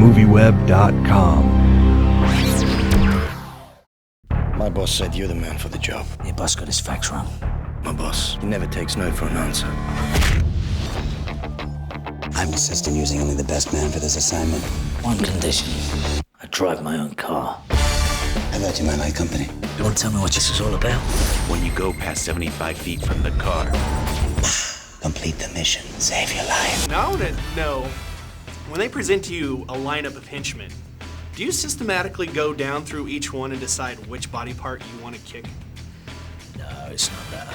MovieWeb.com. My boss said you're the man for the job. Your boss got his facts wrong. My boss, he never takes no for an answer. I'm insisting using only the best man for this assignment. One condition. I drive my own car. I thought you might like company. You want to tell me what this is all about? When you go past 75 feet from the car. Complete the mission. Save your life. Now I want to know, when they present to you a lineup of henchmen, do you systematically go down through each one and decide which body part you want to kick? No, it's not that.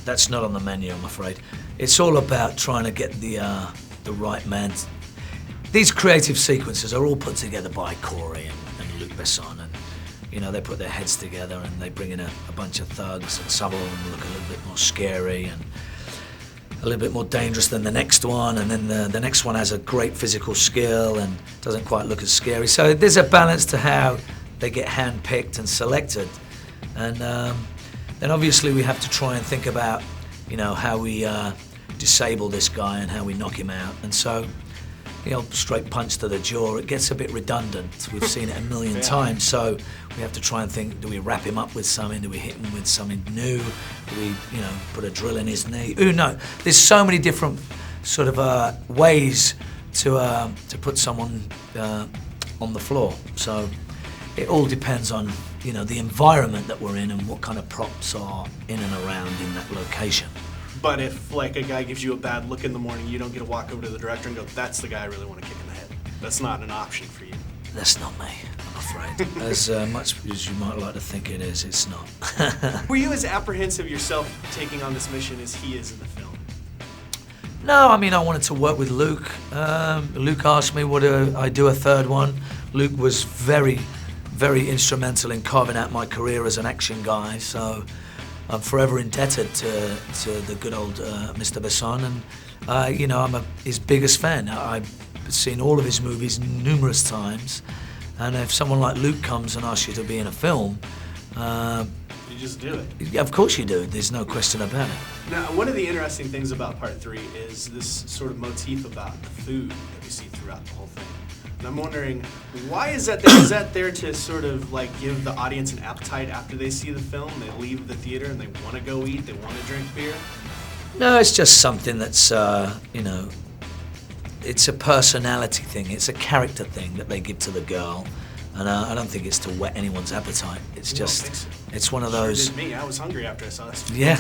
That's not on the menu, I'm afraid. It's all about trying to get the right man. These creative sequences are all put together by Corey and Luc Besson, and you know, they put their heads together and they bring in a bunch of thugs, and some of them look a little bit more scary and a little bit more dangerous than the next one, and then the next one has a great physical skill and doesn't quite look as scary. So there's a balance to how they get hand-picked and selected. And then obviously we have to try and think about, you know, how we disable this guy and how we knock him out. And so, you know, straight punch to the jaw, it gets a bit redundant. We've seen it a million times, so we have to try and think, do we wrap him up with something? Do we hit him with something new? Do we, you know, put a drill in his knee? Who knows? There's so many different sort of ways to put someone on the floor. So it all depends on, you know, the environment that we're in and what kind of props are in and around in that location. But if, like, a guy gives you a bad look in the morning, you don't get to walk over to the director and go, that's the guy I really want to kick in the head. That's not an option for you. That's not me, I'm afraid. As much as you might like to think it is, it's not. Were you as apprehensive yourself taking on this mission as he is in the film? No, I mean, I wanted to work with Luke. Luke asked me, would I do a third one? Luke was very, very instrumental in carving out my career as an action guy, so I'm forever indebted to the good old Mr. Besson, and you know, I'm his biggest fan. I've seen all of his movies numerous times, and if someone like Luke comes and asks you to be in a film, you just do it. Of course you do. There's no question about it. Now, one of the interesting things about Part 3 is this sort of motif about the food that we see throughout the whole thing. And I'm wondering, why is that there? Is that there to sort of like give the audience an appetite after they see the film? They leave the theater and they want to go eat, they want to drink beer? No, it's just something that's, you know, it's a personality thing. It's a character thing that they give to the girl. And I don't think it's to whet anyone's appetite. It's just, it's one of those. Sure did me. I was hungry after I saw this. Yeah.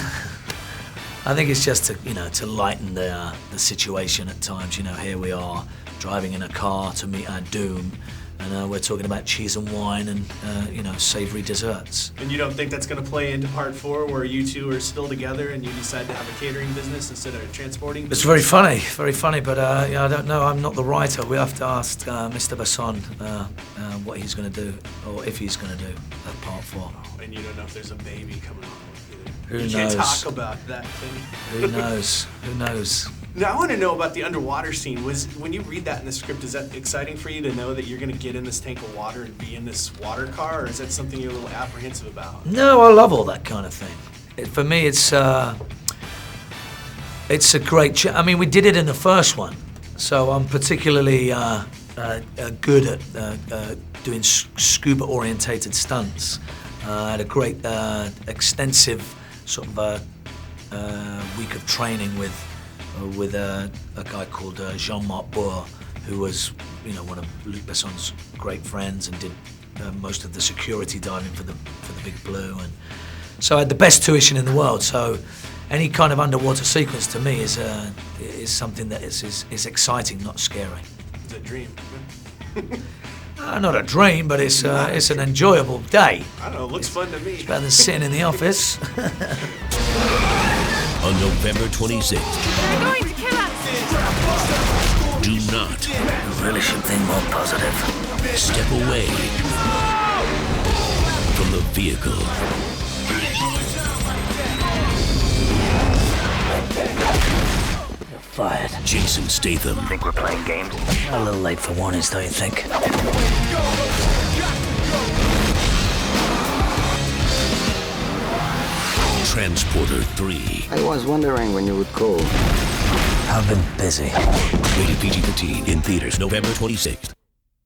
I think it's just to, you know, to lighten the situation at times. You know, here we are driving in a car to meet our doom, and we're talking about cheese and wine and, you know, savory desserts. And you don't think that's going to play into Part 4 where you two are still together and you decide to have a catering business instead of a transporting business? It's very funny, but yeah, I don't know. I'm not the writer. We have to ask Mr. Besson what he's going to do, or if he's going to do Part 4. Oh, and you don't know if there's a baby coming on either. Who you knows? Can't talk about that thing. Who knows? Who knows? Now, I want to know about the underwater scene. When you read that in the script, is that exciting for you to know that you're going to get in this tank of water and be in this water car, or is that something you're a little apprehensive about? No, I love all that kind of thing. For me, it's a great. I mean, we did it in the first one, so I'm particularly good at doing scuba-orientated stunts. I had a great, extensive sort of week of training with a guy called Jean-Marc Boer, who was, you know, one of Luc Besson's great friends and did most of the security diving for the Big Blue, and so I had the best tuition in the world. So any kind of underwater sequence to me is something that is exciting, not scary. It's a dream. Not a dream, but it's an enjoyable day. I don't know, it looks fun to me. It's better than sitting in the office. On November 26th. They're going to kill us! Do not. You really should think more positive. Step away from the vehicle. You're fired. Jason Statham. Think we're playing games? A little late for warnings, don't you think? Transporter 3. I was wondering when you would call. I've been busy. Rated PG-13 in theaters November 26th.